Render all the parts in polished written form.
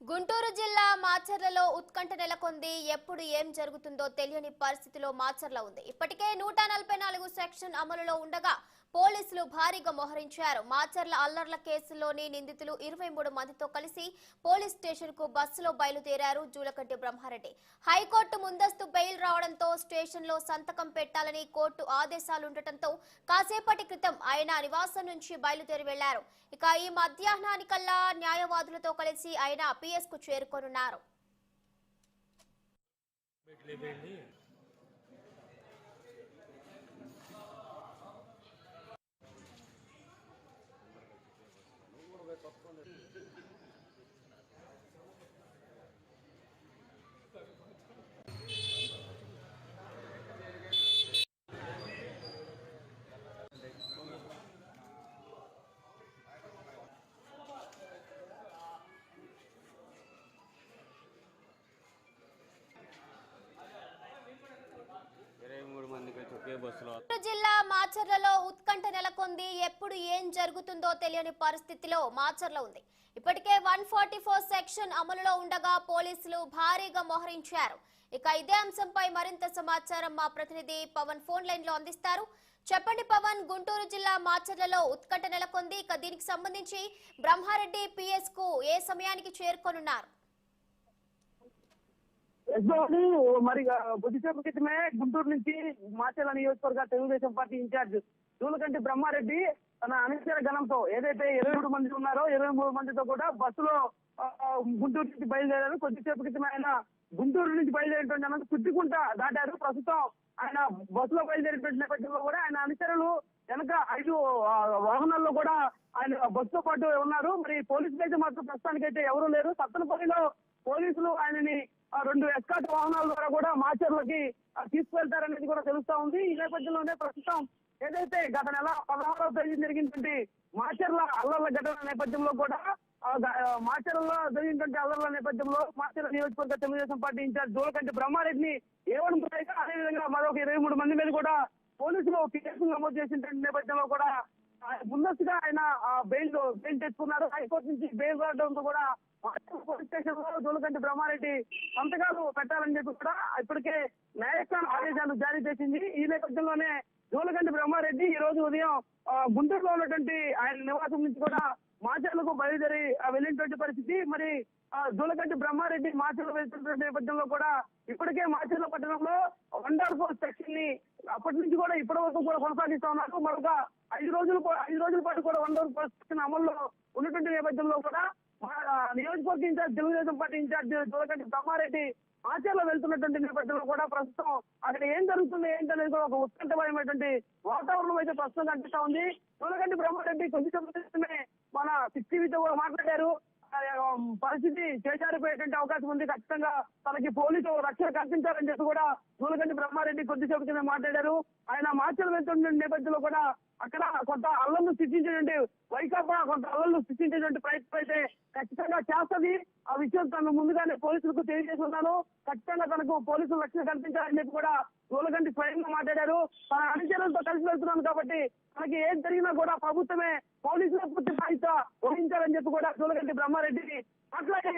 గుంటూరు జిల్లా మాచర్లలో ఉత్కంఠ నెలకొంది. ఎప్పుడు ఏం జరుగుతుందో తెలియని పరిస్థితిలో మాచర్ల ఉంది. ఇప్పటికే 144 సెక్షన్ అమలులో ఉండగా పోలీసులు భారీగా మోహరించారు. మాచర్ల అల్లర్ల కేసులోని నిందితులు 23 మందితో కలిసి పోలీస్ స్టేషన్ కు బస్సులో బయలుదేరారు. జూలకంటి బ్రహ్మారెడ్డి హైకోర్టు ముందస్తు బెయిల్ రావడంతో స్టేషన్ లో సంతకం పెట్టాలని కోర్టు ఆదేశాలుండటంతో కాసేపటి క్రితం ఆయన నివాసం నుంచి బయలుదేరి వెళ్లారు. ఇక ఈ మధ్యాహ్నానికల్లా న్యాయవాదులతో కలిసి ఆయన పిఎస్ కు చేరుకోనున్నారు. జిల్లా మాచర్లలో ఉత్కంఠ నెలకొంది. ఎప్పుడు ఏం జరుగుతుందో తెలియని పరిస్థితిలో మాచర్ల ఉంది. ఇప్పటికే 144 సెక్షన్ అమలులో ఉండగా పోలీసులు భారీగా మోహరించారు. ఇక ఇదే అంశంపై మరింత సమాచారం మా ప్రతినిధి పవన్ ఫోన్ లైన్ లో అందిస్తారు. చెప్పండి పవన్, గుంటూరు జిల్లా మాచర్లలో ఉత్కంఠ నెలకొంది. ఇక దీనికి సంబంధించి బ్రహ్మారెడ్డి పిఎస్ కు ఏ సమయానికి చేరుకోనున్నారు? మరి కొద్దిసేపు క్రితమే గుంటూరు నుంచి మాచర్ల నియోజకవర్గ తెలుగుదేశం పార్టీ ఇన్ఛార్జ్ జూలకంటి బ్రహ్మారెడ్డి తన అనుచర గణంతో ఏదైతే 23 మంది ఉన్నారో 23 మందితో కూడా బస్సులో గుంటూరు నుంచి బయలుదేరారు. కొద్దిసేపు క్రితమే ఆయన గుంటూరు నుంచి బయలుదేరేటువంటి చుట్టుకుంట దాటారు. ప్రస్తుతం ఆయన బస్సులో బయలుదేరేటువంటి నేపథ్యంలో కూడా ఆయన అనుచరులు వెనక 5 వాహనాల్లో కూడా ఆయన బస్సుతో పాటు ఉన్నారు. మరి పోలీసులు అయితే మాత్రం ప్రస్తుతానికైతే ఎవరూ లేరు. సత్తనపల్లిలో పోలీసులు ఆయనని 2 ఎస్కాట్ వాహనాల ద్వారా కూడా మాచర్లకి తీసుకువెళ్తారనేది కూడా తెలుస్తా ఉంది. ఈ నేపథ్యంలోనే ప్రస్తుతం ఏదైతే గత నెల 16వ తేదీ జరిగినటువంటి మాచర్ల అల్లర్ల ఘటన నేపథ్యంలో కూడా మాచర్లలో జరిగినటువంటి అల్లర్ల నేపథ్యంలో మాచర్ల నియోజకవర్గ తెలుగుదేశం పార్టీ ఇన్ఛార్జ్ జూలకంటి బ్రహ్మారెడ్డిని ఏమనుకున్నాయి, అదేవిధంగా మరొక 23 మంది మీద కూడా పోలీసులు కేసులు నమోదు చేసినటువంటి నేపథ్యంలో కూడా ముందస్తుగా ఆయన బెయిల్ తెచ్చుకున్నారు. హైకోర్టు నుంచి బెయిల్ రావడంతో కూడా పోలీస్ స్టేషన్ లో జూలకంటి బ్రహ్మారెడ్డి సంతకాలు పెట్టాలని చెప్పి కూడా ఇప్పటికే న్యాయస్థానం ఆదేశాలు జారీ చేసింది. ఈ నేపథ్యంలోనే జూలకంటి బ్రహ్మారెడ్డి ఈ రోజు ఉదయం గుంటూరులో ఉన్నటువంటి ఆయన నివాసం నుంచి కూడా మాచర్లకు బయలుదేరి వెళ్ళినటువంటి పరిస్థితి. మరి జూలకంటి బ్రహ్మారెడ్డి మాచర్లు వెళ్తున్న నేపథ్యంలో కూడా ఇప్పటికే మాచర్ల పట్టణంలో 144 సెక్షన్ ని అప్పటి నుంచి కూడా ఇప్పటి వరకు కూడా కొనసాగిస్తా ఉన్నారు. మరొక 5 రోజుల పాటు కూడా 144 సెక్షన్ అమల్లో ఉన్నటువంటి నేపథ్యంలో కూడా నియోజకవర్గ incharge Telugu Desam party incharge Julakanti Brahma Reddy మాచర్లో వెళ్తున్నటువంటి నేపథ్యంలో కూడా ప్రస్తుతం అక్కడ ఏం జరుగుతుంది ఏంటనేది కూడా ఒక ఉత్కంఠమైనటువంటి వాతావరణం అయితే ప్రస్తుతం కనిపిస్తా ఉంది. జూలకంటి బ్రహ్మారెడ్డి కొంచెం మన 6టీవీతో కూడా మాట్లాడారు. పరిస్థితి చేజారిపోయేటువంటి అవకాశం ఉంది. ఖచ్చితంగా తనకి పోలీసు రక్షణ కల్పించాలని చెప్పి కూడా జూలకంటి బ్రహ్మారెడ్డి కొద్దిసేపు కింద మాట్లాడారు. ఆయన మాచర్లు వెళ్తున్న నేపథ్యంలో కూడా అక్కడ కొంత అల్లర్లు సృష్టించేటువంటి వైకాపా కొంత అల్లర్లు సృష్టించేటువంటి ప్రయత్నం అయితే ఖచ్చితంగా చేస్తుంది. ఆ విషయం తను ముందుగానే పోలీసులకు తెలియజేస్తున్నాను. ఖచ్చితంగా తనకు పోలీసులు రక్షణ కల్పించాలని చెప్పి కూడా జూలకంటి స్వయంగా మాట్లాడారు. తన అనుచరులతో కలిసి వెళ్తున్నాను కాబట్టి తనకి ఏం జరిగినా కూడా ప్రభుత్వమే పోలీసుల పూర్తి బాధ్యత వహించాలని చెప్పి కూడా జూలకంటి బ్రహ్మారెడ్డిని మాట్లాడి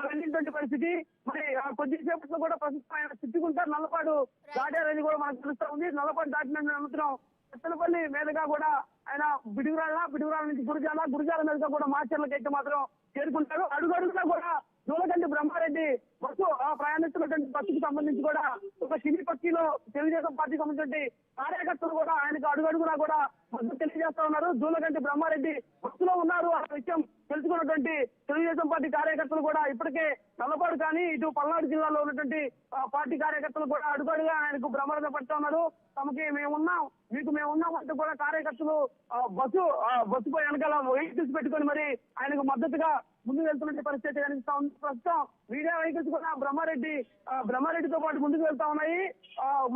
వెళ్ళినటువంటి పరిస్థితి. మరి కొద్దిసేపట్లో కూడా ప్రస్తుతం ఆయన చుట్టుకుంటారు నల్లపాడు దాటారని కూడా మనకు తెలుస్తా ఉంది. నల్లపాడు దాటిన అనంతరం సత్తనపల్లి మీదుగా కూడా ఆయన బిడుగురాల నుంచి గురిజాల మీదుగా కూడా మాచర్లకైతే మాత్రం చేరుకుంటారు. అడుగడుగునా కూడా జూలకంటి బ్రహ్మారెడ్డి బస్సు ప్రయాణిస్తున్నటువంటి బస్సుకు సంబంధించి కూడా ఒక సినీ పక్షిలో తెలుగుదేశం పార్టీకి సంబంధించిన కార్యకర్తలు కూడా ఆయనకు అడుగడుగునా కూడా మద్దతు తెలియజేస్తా ఉన్నారు. జూలకంటి బ్రహ్మారెడ్డి బస్సులో ఉన్నారు అనే విషయం తెలుసుకున్నటువంటి తెలుగుదేశం పార్టీ కార్యకర్తలు కూడా ఇప్పటికే నల్లపాడు కానీ ఇటు పల్నాడు జిల్లాలో ఉన్నటువంటి పార్టీ కార్యకర్తలు కూడా అడుగడుగా ఆయనకు భ్రమరణ పడుతూ ఉన్నారు. తమకి మేమున్నాం అంటూ కూడా కార్యకర్తలు బస్సుపై వెనకాల వెహికల్స్ పెట్టుకొని మరి ఆయనకు మద్దతుగా ముందుకు వెళ్తున్న పరిస్థితి కనిపిస్తా ఉంది. ప్రస్తుతం మీడియా వెహికల్స్ కూడా బ్రహ్మారెడ్డితో పాటు ముందుకు వెళ్తా ఉన్నాయి.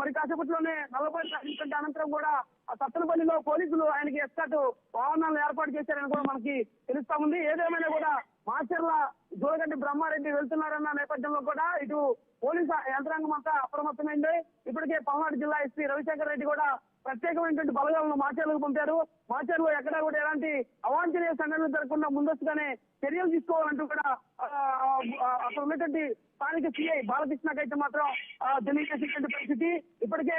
మరి కాసేపట్లోనే నల్లపాడు సాధించిన అనంతరం కూడా సత్తనపల్లిలో పోలీసులు ఆయనకి ఎస్కాట్ వాహనాలను ఏర్పాటు చేశారని కూడా మనకి తెలుస్తా ఉంది. ఏదేమైనా కూడా మాచర్ల జూలకంటి బ్రహ్మారెడ్డి వెళ్తున్నారన్న నేపథ్యంలో కూడా ఇటు పోలీసు యంత్రాంగం అంతా అప్రమత్తమైంది. ఇప్పటికే పల్నాడు జిల్లా ఎస్పీ రవిశంకర్ రెడ్డి కూడా ప్రత్యేకమైనటువంటి బలగాలను మాచర్లకు పంపారు. మాచర్లో ఎక్కడా కూడా ఎలాంటి అవాంఛనీయ సంఘటనలు జరగకుండా ముందస్తుగానే చర్యలు తీసుకోవాలంటూ కూడా అక్కడ ఉన్నటువంటి స్థానిక సిఐ బాలకృష్ణకైతే మాత్రం తెలియజేసినటువంటి పరిస్థితి. ఇప్పటికే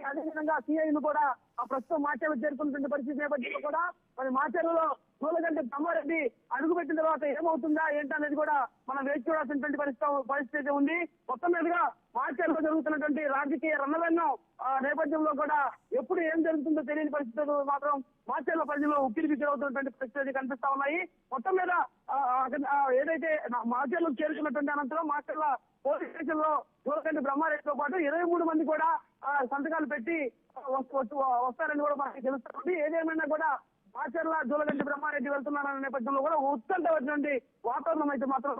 అదేవిధంగా సిఐను కూడా ప్రస్తుతం మాచర్లకు చేరుకున్నటువంటి పరిస్థితి నేపథ్యంలో కూడా మరి మాచర్లలో జూలకంటి బ్రహ్మారెడ్డి అడుగుపెట్టిన తర్వాత ఏమవుతుందా ఏంటనేది కూడా మనం వేచి చూడాల్సినటువంటి పరిస్థితి అయితే ఉంది. మొత్తం మీదుగా మాచర్లలో జరుగుతున్నటువంటి రాజకీయ రణరంగం నేపథ్యంలో కూడా ఎప్పుడు ఏం జరుగుతుందో తెలియని పరిస్థితులు మాత్రం మాచర్ల ప్రజలు ఉక్కిరిబిక్కిరవుతున్నటువంటి పరిస్థితి కనిపిస్తా ఉన్నాయి. మొత్తం మీద ఏదైతే మాచర్లకు చేరుకున్నటువంటి అనంతరం మాచర్ల పోలీస్ స్టేషన్ లో జూలకంటి బ్రహ్మారెడ్డితో పాటు 23 మంది కూడా సంతకాలు పెట్టి వస్తారని కూడా మనకి తెలుస్తుంది. ఏదేమైనా కూడా మాచర్ల జూలకంటి బ్రహ్మారెడ్డి వెళ్తున్నారనే నేపథ్యంలో కూడా ఉత్కంఠ వచ్చినటువంటి వాతావరణం అయితే మాత్రం